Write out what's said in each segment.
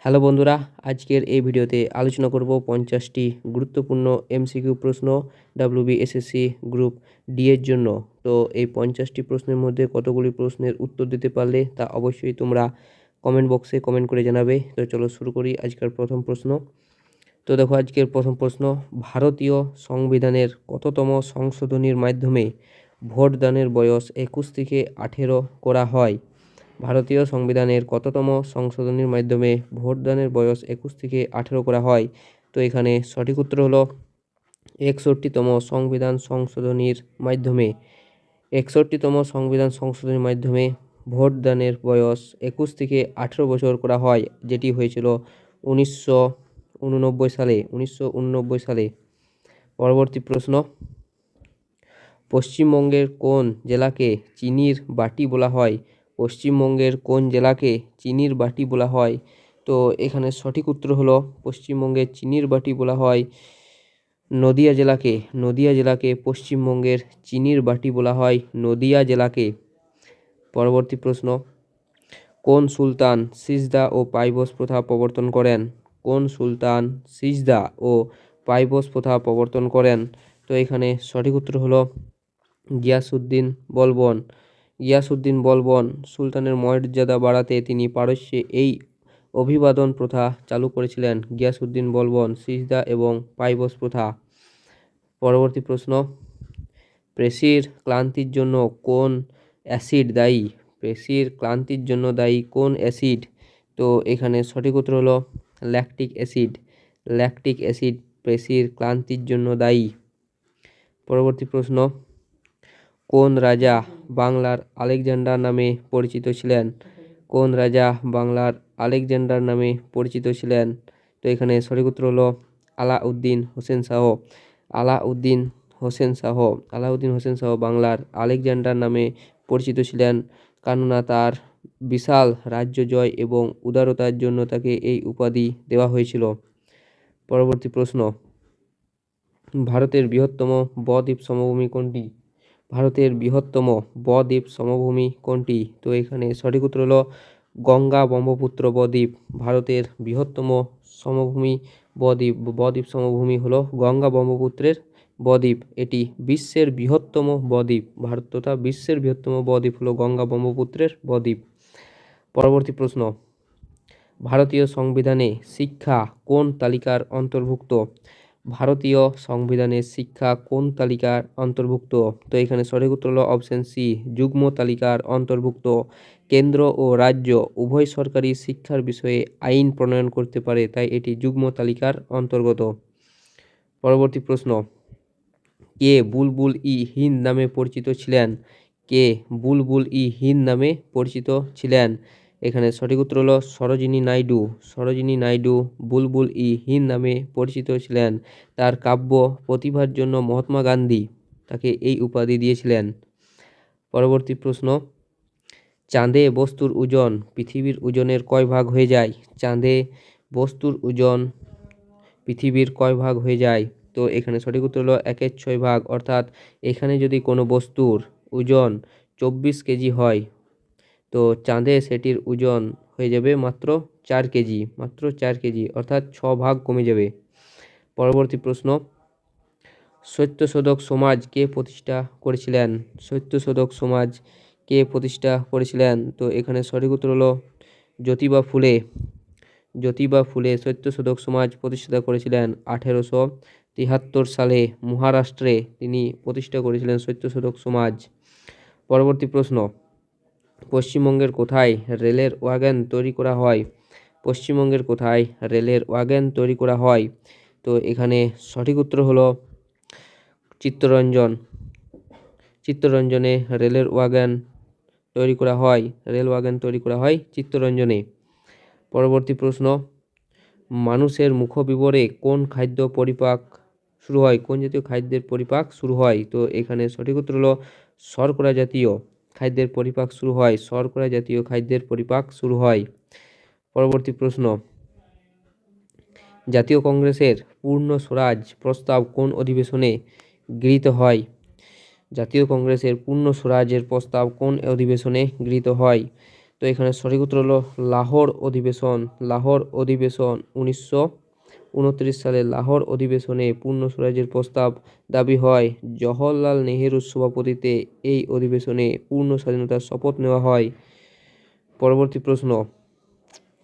Hello বন্ধুরা, আজকের এই ভিডিওতে আলোচনা করব 50টি গুরুত্বপূর্ণ এমসিকিউ প্রশ্ন ডাব্লিউবিএসএসসি গ্রুপ ডি এর জন্য। তো এই 50টি প্রশ্নের মধ্যে কতগুলি প্রশ্নের উত্তর দিতে পারলে তা অবশ্যই তোমরা কমেন্ট বক্সে কমেন্ট করে জানাবে। তো চলো শুরু করি আজকের প্রথম প্রশ্ন। তো দেখো আজকের প্রথম প্রশ্ন, ভারতীয় সংবিধানের কততম সংশোধনীর মাধ্যমে ভোটদানের বয়স 21 থেকে 18 করা হয়? ভারতীয় সংবিধানের কততম সংশোধনীর মাধ্যমে ভোটদানের বয়স 21 থেকে 18 করা হয়? তো এখানে সঠিক উত্তর হলো 61তম সংবিধান সংশোধনীর মাধ্যমে। 61তম সংবিধান সংশোধনীর মাধ্যমে ভোটদানের বয়স 21 থেকে 18 বছর করা হয়, যেটি হয়েছিল 1989 সালে। পরবর্তী প্রশ্ন, পশ্চিমবঙ্গের কোন জেলাকে চিনির বাটি বলা হয়? পশ্চিমবঙ্গের কোন জেলাকে চিনির বাটি বলা হয়? তো এখানে সঠিক উত্তর হলো পশ্চিমবঙ্গের চিনির বাটি বলা হয় নদিয়া জেলাকে। নদিয়া জেলাকে পশ্চিমবঙ্গের চিনির বাটি বলা হয় নদিয়া জেলাকে। পরবর্তী প্রশ্ন, কোন সুলতান সিজদা ও পাইবস প্রথা প্রবর্তন করেন? কোন সুলতান সিজদা ও পাইবস প্রথা প্রবর্তন করেন? তো এখানে সঠিক উত্তর হলো গিয়াসউদ্দিন বলবন। গিয়াসউদ্দিন বলবন সুলতানের মর্যাদা বাড়াতে তিনি পারস্যে এই অভিবাদন প্রথা চালু করেছিলেন। গিয়াসউদ্দিন বলবন সিজদা এবং পাইবস প্রথা। পরবর্তী প্রশ্ন, পেশির ক্লান্তির জন্য কোন অ্যাসিড দায়ী? পেশির ক্লান্তির জন্য দায়ী কোন অ্যাসিড? তো এখানে সঠিক উত্তর হলো ল্যাকটিক অ্যাসিড। ল্যাকটিক অ্যাসিড পেশির ক্লান্তির জন্য দায়ী। পরবর্তী প্রশ্ন, কোন রাজা বাংলার আলেকজান্ডার নামে পরিচিত ছিলেন? কোন রাজা বাংলার আলেকজান্ডার নামে পরিচিত ছিলেন? তো এখানে সঠিক উত্তর হলো আলাউদ্দিন হোসেন শাহ। আলাউদ্দিন হোসেন শাহ। আলাউদ্দিন হোসেন শাহ বাংলার আলেকজান্ডার নামে পরিচিত ছিলেন, কেননা তার বিশাল রাজ্য জয় এবং উদারতার জন্য তাকে এই উপাধি দেওয়া হয়েছিল। পরবর্তী প্রশ্ন, ভারতের বৃহত্তম বদ্বীপ সমভূমি কোনটি? ভারতের বৃহত্তম বদ্বীপ সমভূমি কোনটি? তো এখানে সঠিক উত্তর হলো গঙ্গা ব্রহ্মপুত্র বদ্বীপ। ভারতের বৃহত্তম সমভূমি বদ্বীপ সমভূমি হলো গঙ্গা ব্রহ্মপুত্রের বদ্বীপ। এটি বিশ্বের বৃহত্তম বদ্বীপ। ভারত তথা বিশ্বের বৃহত্তম বদ্বীপ হলো গঙ্গা ব্রহ্মপুত্রের বদ্বীপ। পরবর্তী প্রশ্ন, ভারতীয় সংবিধানে শিক্ষা কোন তালিকার অন্তর্ভুক্ত? ভারতীয় সংবিধানের শিক্ষা কোন তালিকার অন্তর্ভুক্ত? তো এখানে সঠিক উত্তর হলো অপশন সি, যুগ্ম তালিকার অন্তর্ভুক্ত। কেন্দ্র ও রাজ্য উভয় সরকারি শিক্ষার বিষয়ে আইন প্রণয়ন করতে পারে, তাই এটি যুগ্ম তালিকার অন্তর্গত। পরবর্তী প্রশ্ন, কে বুলবুল ই হিন্দ নামে পরিচিত ছিলেন? কে বুলবুল ই হিন্দ নামে পরিচিত ছিলেন? এখানে সঠিক উত্তর হলো সরোজিনী নাইডু। সরোজিনী নাইডু বুলবুল ই হিন্দ নামে পরিচিত ছিলেন। তার কাব্য প্রতিভার জন্য মহাত্মা গান্ধী তাকে এই উপাধি দিয়েছিলেন। পরবর্তী প্রশ্ন, চাঁদে বস্তুর ওজন পৃথিবীর ওজনের কয় ভাগ হয়ে যায়? চাঁদে বস্তুর ওজন পৃথিবীর কয় ভাগ হয়ে যায়? তো এখানে সঠিক উত্তর হলো 1/6 ভাগ। অর্থাৎ এখানে যদি কোনো বস্তুর ওজন 24 কেজি হয়, তো চাঁদে সেটির ওজন হয়ে যাবে মাত্র 4 কেজি। মাত্র 4 কেজি, অর্থাৎ 6 ভাগ কমে যাবে। পরবর্তী প্রশ্ন, সত্যশোধক সমাজ কে প্রতিষ্ঠা করেছিলেন? সত্যশোধক সমাজ কে প্রতিষ্ঠা করেছিলেন? তো এখানে সঠিক উত্তর হলো জ্যোতিবা ফুলে। জ্যোতিবা ফুলে সত্যশোধক সমাজ প্রতিষ্ঠা করেছিলেন 1873 সালে মহারাষ্ট্রে তিনি প্রতিষ্ঠা করেছিলেন সত্যশোধক সমাজ। পরবর্তী প্রশ্ন, পশ্চিমবঙ্গের কোথায় রেলের ওয়াগন তৈরি করা হয়? পশ্চিমবঙ্গের কোথায় রেলের ওয়াগন তৈরি করা হয়? তো এখানে সঠিক উত্তর হলো চিত্তরঞ্জন। চিত্তরঞ্জনে রেলের ওয়াগন তৈরি করা হয়। রেল ওয়াগন তৈরি করা হয় চিত্তরঞ্জনে। পরবর্তী প্রশ্ন, মানুষের মুখবিবরে কোন খাদ্য পরিপাক শুরু হয়? কোন জাতীয় খাদ্যের পরিপাক শুরু হয়? তো এখানে সঠিক উত্তর হলো শর্করা জাতীয় খাদ্যের পরিপাক শুরু হয়। শর্করা জাতীয় খাদ্যের পরিপাক শুরু হয়। পরবর্তী প্রশ্ন, জাতীয় কংগ্রেসের পূর্ণ স্বরাজ প্রস্তাব কোন অধিবেশনে গৃহীত হয়? জাতীয় কংগ্রেসের পূর্ণ স্বরাজের প্রস্তাব কোন অধিবেশনে গৃহীত হয়? তো এখানে সঠিক উত্তর হলো লাহোর অধিবেশন। লাহোর অধিবেশন 1929 সালে লাহোর অধিবেশনে পূর্ণ স্বরাজ্যের প্রস্তাব দাবি হয়। জওহরলাল নেহেরুর সভাপতিত্বে এই অধিবেশনে পূর্ণ স্বাধীনতার শপথ নেওয়া হয়। পরবর্তী প্রশ্ন,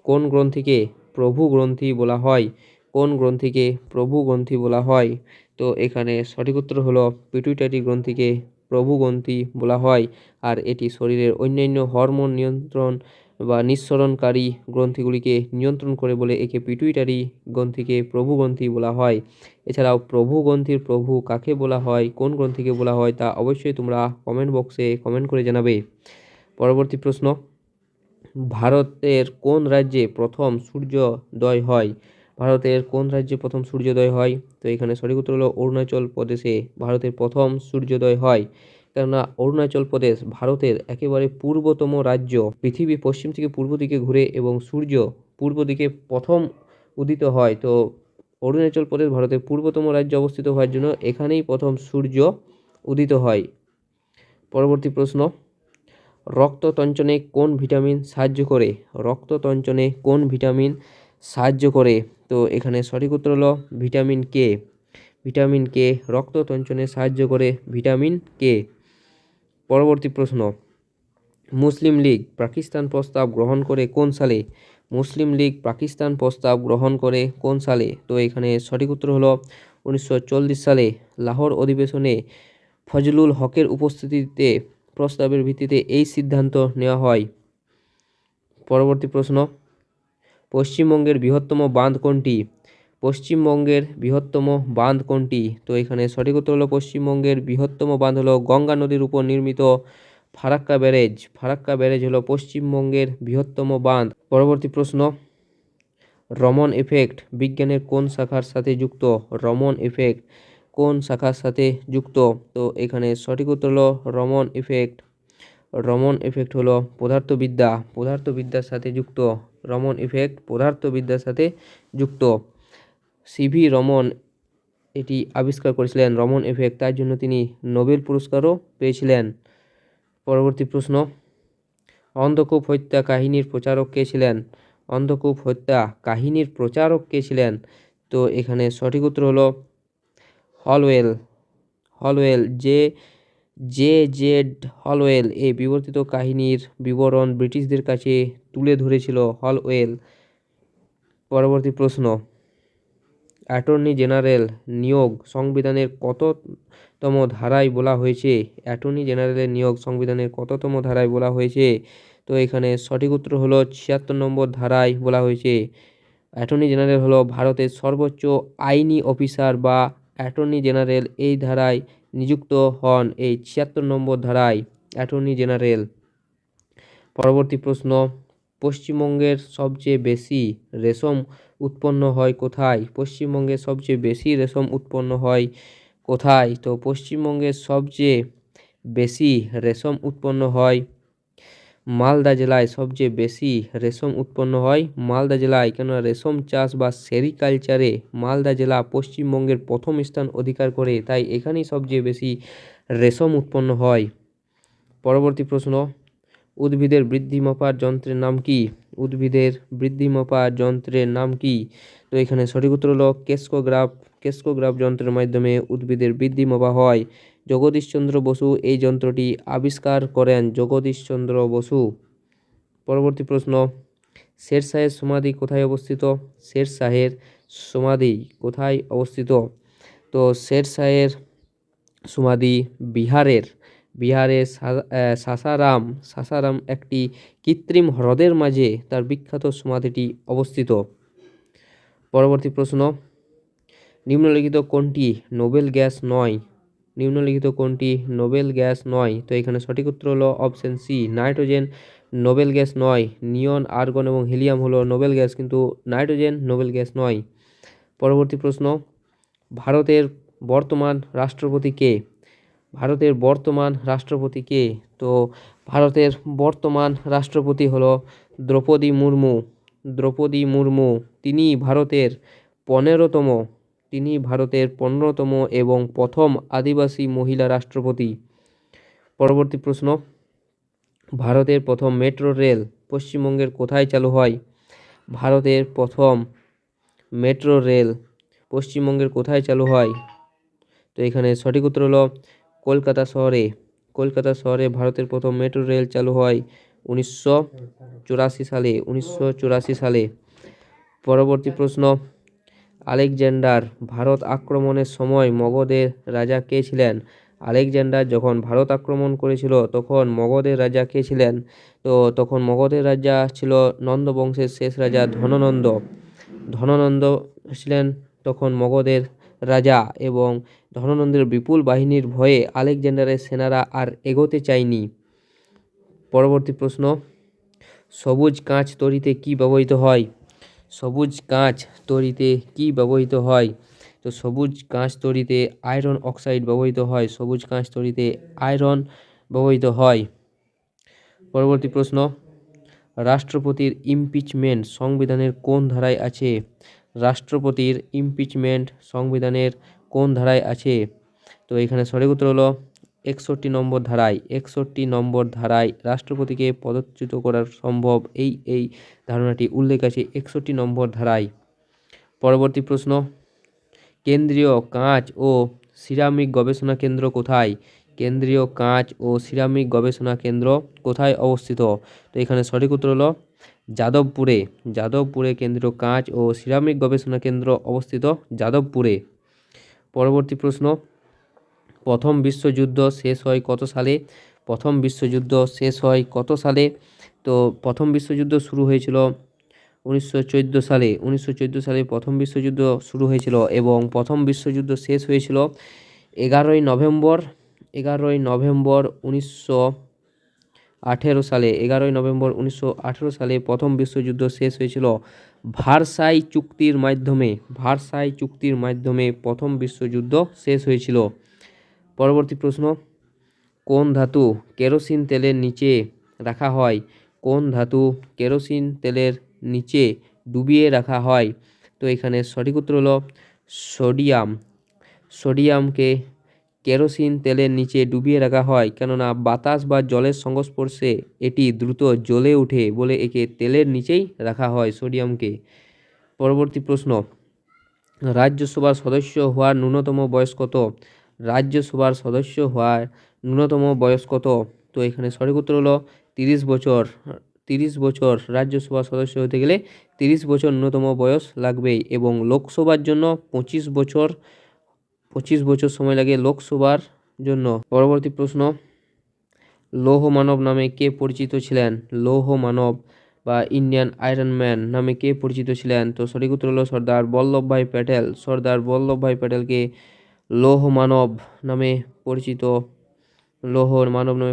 কোন গ্রন্থিকে প্রভু গ্রন্থি বলা হয়? কোন গ্রন্থিকে প্রভু গ্রন্থি বলা হয়? তো এখানে সঠিক উত্তর হলো পিটুইটারি গ্রন্থিকে প্রভু গ্রন্থি বলা হয়। আর এটি শরীরের অন্যান্য হরমোন নিয়ন্ত্রণ বা নিঃসরণকারী গ্রন্থিগুলিকে নিয়ন্ত্রণ করে বলে একে পিটুইটারি গ্রন্থিকে প্রভু গ্রন্থি বলা হয়। এছাড়াও প্রভু গ্রন্থির প্রভু কাকে বলা হয়, কোন গ্রন্থিকে বলা হয়, তা অবশ্যই তোমরা কমেন্ট বক্সে কমেন্ট করে জানাবে। পরবর্তী প্রশ্ন, ভারতের কোন রাজ্যে প্রথম সূর্যোদয় হয়? ভারতের কোন রাজ্যে প্রথম সূর্যোদয় হয়? তো এখানে সঠিক উত্তর হলো অরুণাচল প্রদেশে ভারতের প্রথম সূর্যোদয় হয়। কেননা অরুণাচল প্রদেশ ভারতের একেবারে পূর্বতম রাজ্য। পৃথিবী পশ্চিম থেকে পূর্ব দিকে ঘুরে এবং সূর্য পূর্ব দিকে প্রথম উদিত হয়। তো অরুণাচল প্রদেশ ভারতের পূর্বতম রাজ্যে অবস্থিত হওয়ার জন্য এখানেই প্রথম সূর্য উদিত হয়। পরবর্তী প্রশ্ন, রক্ততঞ্চনে কোন ভিটামিন সাহায্য করে? রক্ততঞ্চনে কোন ভিটামিন সাহায্য করে? তো এখানে সঠিক উত্তর হলো ভিটামিন কে। ভিটামিন কে রক্ততঞ্চনে সাহায্য করে ভিটামিন কে। পরবর্তী প্রশ্ন, মুসলিম লীগ পাকিস্তান প্রস্তাব গ্রহণ করে কোন সালে? মুসলিম লীগ পাকিস্তান প্রস্তাব গ্রহণ করে কোন সালে? তো এখানে সঠিক উত্তর হলো 1940 সালে লাহোর অধিবেশনে ফজলুল হকের উপস্থিতিতে প্রস্তাবের ভিত্তিতে এই সিদ্ধান্ত নেওয়া হয়। পরবর্তী প্রশ্ন, পশ্চিমবঙ্গের বৃহত্তম বাঁধ কোনটি? পশ্চিমবঙ্গের বৃহত্তম বাঁধ কোনটি? তো এখানে সঠিক উত্তর হলো পশ্চিমবঙ্গের বৃহত্তম বাঁধ হলো গঙ্গা নদীর উপর নির্মিত ফারাক্কা ব্যারেজ। ফারাক্কা ব্যারেজ হলো পশ্চিমবঙ্গের বৃহত্তম বাঁধ। পরবর্তী প্রশ্ন, রমন এফেক্ট বিজ্ঞানের কোন শাখার সাথে যুক্ত? রমন এফেক্ট কোন শাখার সাথে যুক্ত? তো এখানে সঠিক উত্তর হলো রমন এফেক্ট। রমন এফেক্ট হলো পদার্থবিদ্যা। পদার্থবিদ্যার সাথে যুক্ত। রমন এফেক্ট পদার্থবিদ্যার সাথে যুক্ত। সিভি রমন এটি আবিষ্কার করেছিলেন রমন এফেক্ট, তার জন্য তিনি নোবেল পুরস্কারও পেয়েছিলেন। পরবর্তী প্রশ্ন, অন্ধকূপ হত্যা কাহিনীর প্রচারক কে ছিলেন? অন্ধকূপ হত্যা কাহিনীর প্রচারক কে ছিলেন? তো এখানে সঠিক উত্তর হলো হলওয়েল। হলওয়েল জে হলওয়েল এই বিবর্তিত কাহিনীর বিবরণ ব্রিটিশদের কাছে তুলে ধরেছিল হলওয়েল। পরবর্তী প্রশ্ন, অ্যাটর্নি জেনারেল নিয়োগ সংবিধানের কততম ধারায় বলা হয়েছে? অ্যাটর্নি জেনারেলের নিয়োগ সংবিধানের কততম ধারায় বলা হয়েছে? তো এখানে সঠিক উত্তর হলো 76 নম্বর ধারায় বলা হয়েছে। অ্যাটর্নি জেনারেল হলো ভারতের সর্বোচ্চ আইনি অফিসার বা অ্যাটর্নি জেনারেল এই ধারায় নিযুক্ত হন, এই 76 নম্বর ধারায় অ্যাটর্নি জেনারেল। পরবর্তী প্রশ্ন, পশ্চিমবঙ্গের সবচেয়ে বেশি রেশম উৎপন্ন হয় কোথায়? পশ্চিমবঙ্গে সবচেয়ে বেশি রেশম উৎপন্ন হয় কোথায়? তো পশ্চিমবঙ্গের সবচেয়ে বেশি রেশম উৎপন্ন হয় মালদা জেলায়। সবচেয়ে বেশি রেশম উৎপন্ন হয় মালদা জেলায়। কেননা রেশম চাষ বা সেরিকালচারে মালদা জেলা পশ্চিমবঙ্গের প্রথম স্থান অধিকার করে, তাই এখানেই সবচেয়ে বেশি রেশম উৎপন্ন হয়। পরবর্তী প্রশ্ন, উদ্ভিদের বৃদ্ধি মাপার যন্ত্রের নাম কি? উদ্ভিদের বৃদ্ধি মাপার যন্ত্রের নাম কি? তো এখানে সঠিক উত্তর হলো কেসকোগ্রাফ। কেসকোগ্রাফ যন্ত্রের মাধ্যমে উদ্ভিদের বৃদ্ধি মাপা হয়। জগদীশচন্দ্র বসু এই যন্ত্রটি আবিষ্কার করেন। জগদীশচন্দ্র বসু। পরবর্তী প্রশ্ন, শেরশাহের সমাধি কোথায় অবস্থিত? শেরশাহের সমাধি কোথায় অবস্থিত? তো শেরশাহের সমাধি বিহারের সাসারাম একটি কৃত্রিম হ্রদের মাঝে তার বিখ্যাত সমাধিটি অবস্থিত। পরবর্তী প্রশ্ন, নিম্নলিখিত কোনটি নোবেল গ্যাস নয়? নিম্নলিখিত কোনটি নোবেল গ্যাস নয়? তো এখানে সঠিক উত্তর হলো option C, nitrogen noble gas নয়। নিয়ন, আর্গন এবং হিলিয়াম হলো নোবেল গ্যাস, কিন্তু নাইট্রোজেন নোবেল গ্যাস নয়। পরবর্তী প্রশ্ন, ভারতের বর্তমান রাষ্ট্রপতি কে? ভারতের বর্তমান রাষ্ট্রপতি কে? তো ভারতের বর্তমান রাষ্ট্রপতি হলো দ্রৌপদী মুর্মু। দ্রৌপদী মুর্মু তিনি ভারতের 15তম এবং প্রথম আদিবাসী মহিলা রাষ্ট্রপতি। পরবর্তী প্রশ্ন, ভারতের প্রথম মেট্রো রেল পশ্চিমবঙ্গের কোথায় চালু হয়? ভারতের প্রথম মেট্রো রেল পশ্চিমবঙ্গের কোথায় চালু হয়? তো এখানে সঠিক উত্তর হলো কলকাতা শহরে। কলকাতা শহরে ভারতের প্রথম মেট্রো রেল চালু হয় 1984 সালে। পরবর্তী প্রশ্ন, আলেকজান্ডার ভারত আক্রমণের সময় মগধের রাজা কে ছিলেন? আলেকজান্ডার যখন ভারত আক্রমণ করেছিল তখন মগধের রাজা কে ছিলেন? তো তখন মগধের রাজা ছিল নন্দ বংশের শেষ রাজা ধননন্দ। ধননন্দ ছিলেন তখন মগধের রাজা, এবং ধননন্দের বিপুল বাহিনীর ভয়ে আলেকজান্ডারের সেনারা আর এগোতে চায়নি। পরবর্তী প্রশ্ন, সবুজ কাঁচ তৈরিতে কি ব্যবহৃত হয়? সবুজ কাঁচ তৈরিতে কি ব্যবহৃত হয়? তো সবুজ কাঁচ তৈরিতে আয়রন অক্সাইড ব্যবহৃত হয়। সবুজ কাঁচ তৈরিতে আয়রন ব্যবহৃত হয়। পরবর্তী প্রশ্ন, রাষ্ট্রপতির ইমপিচমেন্ট সংবিধানের কোন ধারায় আছে? রাষ্ট্রপতির ইমপিচমেন্ট সংবিধানের কোন ধারায় আছে? তো এখানে সঠিক উত্তর হলো 61 নম্বর ধারায়। 61 নম্বর ধারায় রাষ্ট্রপতিকে পদচ্যুত করা সম্ভব, এই ধারণাটি উল্লেখ আছে 61 নম্বর ধারায়। পরবর্তী প্রশ্ন, কেন্দ্রীয় কাঁচ ও সিরামিক গবেষণা কেন্দ্র কোথায়? কেন্দ্রীয় কাঁচ ও সিরামিক গবেষণা কেন্দ্র কোথায় অবস্থিত? তো এখানে সঠিক উত্তর হলো যাদবপুরে। যাদবপুরে কেন্দ্রীয় কাঁচ ও সিরামিক গবেষণা কেন্দ্র অবস্থিত যাদবপুরে। পরবর্তী প্রশ্ন, প্রথম বিশ্বযুদ্ধ শেষ হয় কত সালে? প্রথম বিশ্বযুদ্ধ শেষ হয় কত সালে? তো প্রথম বিশ্বযুদ্ধ শুরু হয়েছিল 1914 সালে। 1914 সালে প্রথম বিশ্বযুদ্ধ শুরু হয়েছিল এবং প্রথম বিশ্বযুদ্ধ শেষ হয়েছিল 11ই নভেম্বর 1918 সালে। 11ই নভেম্বর 1918 সালে প্রথম বিশ্বযুদ্ধ শেষ হয়েছিল ভার্সাই চুক্তির মাধ্যমে। ভার্সাই চুক্তির মাধ্যমে প্রথম বিশ্বযুদ্ধ শেষ হয়েছিল। পরবর্তী প্রশ্ন, কোন ধাতু কেরোসিন তেলের নিচে রাখা হয়? কোন ধাতু কেরোসিন তেলের নিচে ডুবিয়ে রাখা হয়? তো এখানে সঠিক উত্তর হলো সোডিয়াম। সোডিয়ামকে কেরোসিন তেলের নিচে ডুবিয়ে রাখা হয়, কেননা বাতাস বা জলের সংস্পর্শে এটি দ্রুত জ্বলে ওঠে বলে একে তেলের নিচেই রাখা হয় সোডিয়ামকে। পরবর্তী প্রশ্ন, রাজ্যসভার সদস্য হওয়ার ন্যূনতম বয়স কত? রাজ্যসভার সদস্য হওয়ার ন্যূনতম বয়স কত? তো এখানে সঠিক উত্তর হলো 30 বছর। 30 বছর রাজ্যসভার সদস্য হতে গেলে 30 বছর ন্যূনতম বয়স লাগবেই, এবং লোকসভার জন্য 25 বছর সময় লাগে লোকসভার জন্য। পরবর্তী প্রশ্ন, লৌহ মানব নামে কে পরিচিত ছিলেন? লৌহ মানব বা ইন্ডিয়ান আয়রন ম্যান নামে কে পরিচিত ছিলেন? তো সঠিক উত্তর হলো সর্দার বল্লভভাই প্যাটেল। সর্দার বল্লভভাই প্যাটেলকে লৌহ মানব নামে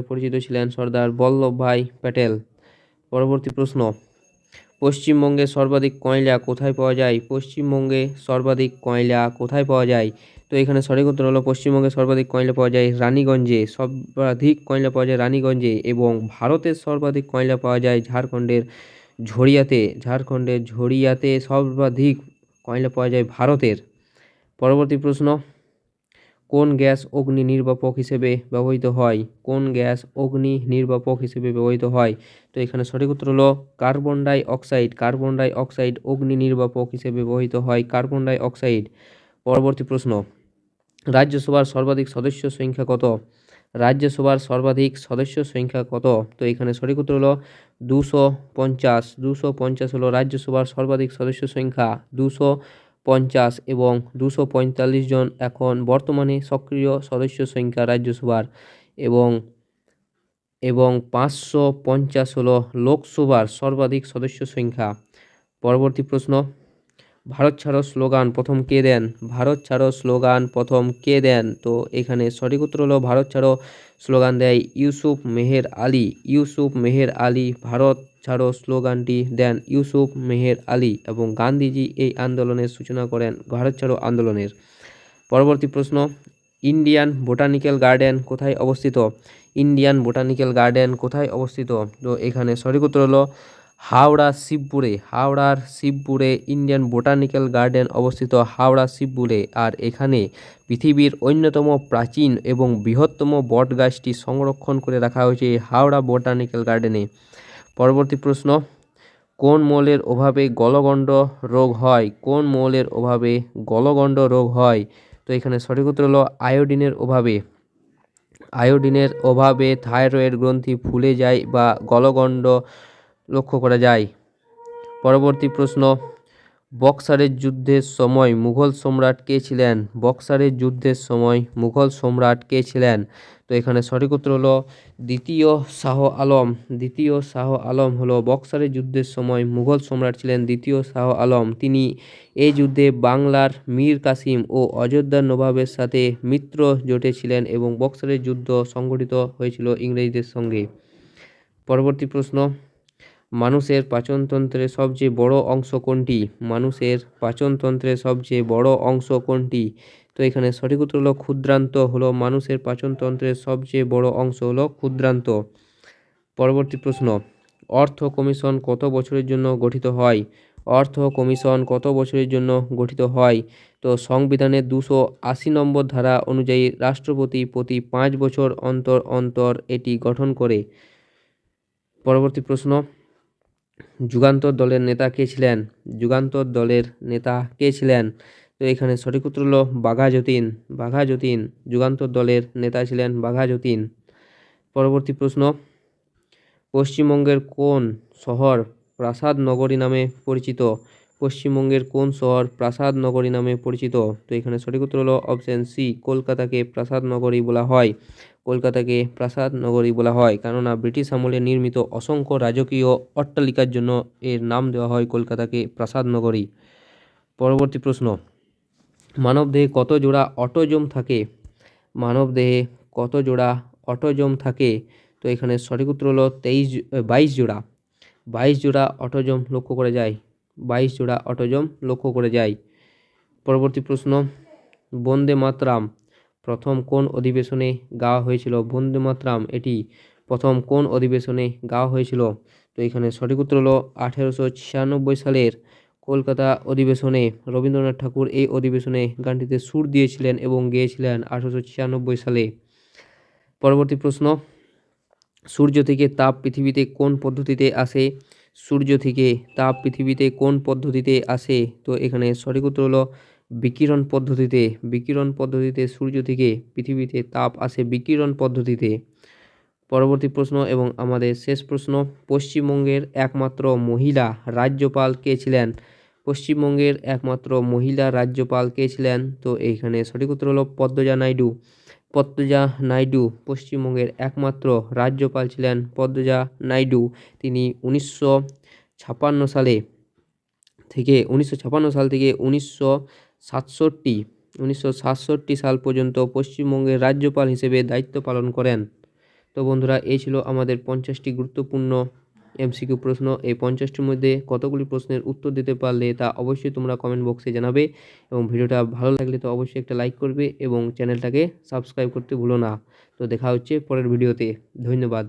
পরিচিত ছিলেন সর্দার বল্লভভাই প্যাটেল। পরবর্তী প্রশ্ন, পশ্চিমবঙ্গে সর্বাধিক কয়লা কোথায় পাওয়া যায়? পশ্চিমবঙ্গে সর্বাধিক কয়লা কোথায় পাওয়া যায়? তো এখানে সঠিক উত্তর হলো পশ্চিমবঙ্গে সর্বাধিক কয়লা পাওয়া যায় রানীগঞ্জে। সর্বাধিক কয়লা পাওয়া যায় রানীগঞ্জে, এবং ভারতের সর্বাধিক কয়লা পাওয়া যায় ঝাড়খণ্ডের ঝরিয়াতে। ঝাড়খণ্ডের ঝরিয়াতে সর্বাধিক কয়লা পাওয়া যায় ভারতের। পরবর্তী প্রশ্ন, কোন গ্যাস অগ্নি নির্বাপক হিসেবে ব্যবহৃত হয়? কোন গ্যাস অগ্নি নির্বাপক হিসেবে ব্যবহৃত হয়? তো এখানে সঠিক উত্তর হলো carbon die oxide. Carbon die oxide অগ্নি নির্বাপক হিসেবে ব্যবহৃত হয় কার্বন ডাই অক্সাইড। পরবর্তী প্রশ্ন, রাজ্যসভার সর্বাধিক সদস্য সংখ্যা কত? রাজ্যসভার সর্বাধিক সদস্য সংখ্যা কত? তো এখানে সঠিক উত্তর হলো 250। 250 হলো রাজ্যসভার সর্বাধিক সদস্য সংখ্যা 250, এবং 245 জন এখন বর্তমানে সক্রিয় সদস্য সংখ্যা রাজ্যসভার, এবং 550 হলো লোকসভার সর্বাধিক সদস্য সংখ্যা। পরবর্তী প্রশ্ন, ভারত ছাড়ো স্লোগান প্রথম কে দেন? ভারত ছাড়ো স্লোগান প্রথম কে দেন? তো এখানে সঠিক উত্তর হলো ভারত ছাড়ো স্লোগান দেয় ইউসুফ মেহের আলী। ইউসুফ মেহের আলী ভারত ছাড়ো স্লোগানটি দেন ইউসুফ মেহের আলী, এবং গান্ধীজি এই আন্দোলনের সূচনা করেন ভারত ছাড়ো আন্দোলনের। পরবর্তী প্রশ্ন, ইন্ডিয়ান বোটানিক্যাল গার্ডেন কোথায় অবস্থিত? ইন্ডিয়ান বোটানিক্যাল গার্ডেন কোথায় অবস্থিত? তো এখানে সঠিক উত্তর হলো হাওড়া শিবপুরে। হাওড়ার শিবপুরে ইন্ডিয়ান বোটানিক্যাল গার্ডেন অবস্থিত হাওড়া শিবপুরে, আর এখানে পৃথিবীর অন্যতম প্রাচীন এবং বৃহত্তম বট গাছটি সংরক্ষণ করে রাখা হয়েছে হাওড়া বোটানিক্যাল গার্ডেনে। পরবর্তী প্রশ্ন, কোন মৌলের অভাবে গলগণ্ড রোগ হয়? কোন মৌলের অভাবে গলগণ্ড রোগ হয়? তো এখানে সঠিক উত্তর হলো আয়োডিনের অভাবে। আয়োডিনের অভাবে থাইরয়েড গ্রন্থি ফুলে যায় বা গলগণ্ড লক্ষ্য করা যায়। পরবর্তী প্রশ্ন, বক্সারের যুদ্ধের সময় মুঘল সম্রাট কে ছিলেন? বক্সারের যুদ্ধের সময় মুঘল সম্রাট কে ছিলেন? তো এখানে সঠিক উত্তর হলো দ্বিতীয় শাহ আলম। দ্বিতীয় শাহ আলম হলো বক্সারের যুদ্ধের সময় মুঘল সম্রাট ছিলেন দ্বিতীয় শাহ আলম। তিনি এই যুদ্ধে বাংলার মীর কাসিম ও অযোধ্যার নবাবের সাথে মিত্র জোটে ছিলেন এবং বক্সারের যুদ্ধ সংঘটিত হয়েছিল ইংরেজদের সঙ্গে। পরবর্তী প্রশ্ন, মানুষের পাচনতন্ত্রের সবচেয়ে বড় অংশ কোনটি? মানুষের পাচনতন্ত্রের সবচেয়ে বড় অংশ কোনটি? তো এখানে সঠিক উত্তর হলো ক্ষুদ্রান্ত হলো মানুষের পাচনতন্ত্রের সবচেয়ে বড় অংশ হলো ক্ষুদ্রান্ত। পরবর্তী প্রশ্ন, অর্থ কমিশন কত বছরের জন্য গঠিত হয়? অর্থ কমিশন কত বছরের জন্য গঠিত হয়? তো সংবিধানের 280 নম্বর ধারা অনুযায়ী রাষ্ট্রপতি প্রতি 5 বছর অন্তর অন্তর এটি গঠন করে। পরবর্তী প্রশ্ন, যুগান্তর দলের নেতা কে ছিলেন? যুগান্তর দলের নেতা কে ছিলেন? তো এখানে সঠিক উত্তর হলো বাঘা যতীন। বাঘা যতীন যুগান্তর দলের নেতা ছিলেন বাঘা যতীন। পরবর্তী প্রশ্ন, পশ্চিমবঙ্গের কোন শহর প্রাসাদ নগরী নামে পরিচিত? পশ্চিমবঙ্গের কোন শহর প্রাসাদ নগরী নামে পরিচিত? তো এখানে সঠিক উত্তর হলো অপশন সি, কলকাতাকে প্রাসাদ নগরী বলা হয়। কলকাতাকে প্রাসাদ নগরী বলা হয় কেননা ব্রিটিশ আমলে নির্মিত অসংখ্য রাজকীয় অট্টালিকার জন্য এর নাম দেওয়া হয় কলকাতাকে প্রাসাদ নগরী। পরবর্তী প্রশ্ন, মানবদেহে কত জোড়া অটোজোম থাকে? মানবদেহে কত জোড়া অটোজোম থাকে? তো এখানে সঠিক উত্তর হলো 22 জোড়া। 22 জোড়া অটোজোম লক্ষ্য করে যায়। 22 জোড়া অটোজোম লক্ষ্য করে যায়। পরবর্তী প্রশ্ন, বন্দে মাতরম প্রথম কোন অধিবেশনে গাওয়া হয়েছিল? বন্দে মাতরম এটি প্রথম কোন অধিবেশনে গাওয়া হয়েছিল? তো এখানে সঠিক উত্তর হলো 1896 সালের কলকাতা অধিবেশনে। রবীন্দ্রনাথ ঠাকুর এই অধিবেশনে গানটিতে সুর দিয়েছিলেন এবং গেয়েছিলেন 1896 সালে। পরবর্তী প্রশ্ন, সূর্য থেকে তাপ পৃথিবীতে কোন পদ্ধতিতে আসে? সূর্য থেকে তাপ পৃথিবীতে কোন পদ্ধতিতে আসে? তো এখানে সঠিক উত্তর হলো বিকিরণ পদ্ধতিতে। বিকিরণ পদ্ধতিতে সূর্য থেকে পৃথিবীতে তাপ আসে বিকিরণ পদ্ধতিতে। পরবর্তী প্রশ্ন এবং আমাদের শেষ প্রশ্ন, পশ্চিমবঙ্গের একমাত্র মহিলা রাজ্যপাল কে ছিলেন? পশ্চিমবঙ্গের একমাত্র মহিলা রাজ্যপাল কে ছিলেন? তো এইখানে সঠিক উত্তর হলো পদ্মজা নাইডু। পদ্মজা নাইডু পশ্চিমবঙ্গের একমাত্র রাজ্যপাল ছিলেন পদ্মজা নাইডু। তিনি 1956 সালে থেকে 1967 সাল পর্যন্ত পশ্চিমবঙ্গের রাজ্যপাল হিসেবে দায়িত্ব পালন করেন। তো বন্ধুরা, এই ছিল আমাদের 50টি গুরুত্বপূর্ণ এমসিকিউ প্রশ্ন। এই 50টির মধ্যে কতগুলি প্রশ্নের উত্তর দিতে পারলে তা অবশ্যই তোমরা কমেন্ট বক্সে জানাবে এবং ভিডিওটা ভালো লাগলে তো অবশ্যই একটা লাইক করবে এবং চ্যানেলটাকে সাবস্ক্রাইব করতে ভুলো না। তো দেখা হচ্ছে পরের ভিডিওতে। ধন্যবাদ।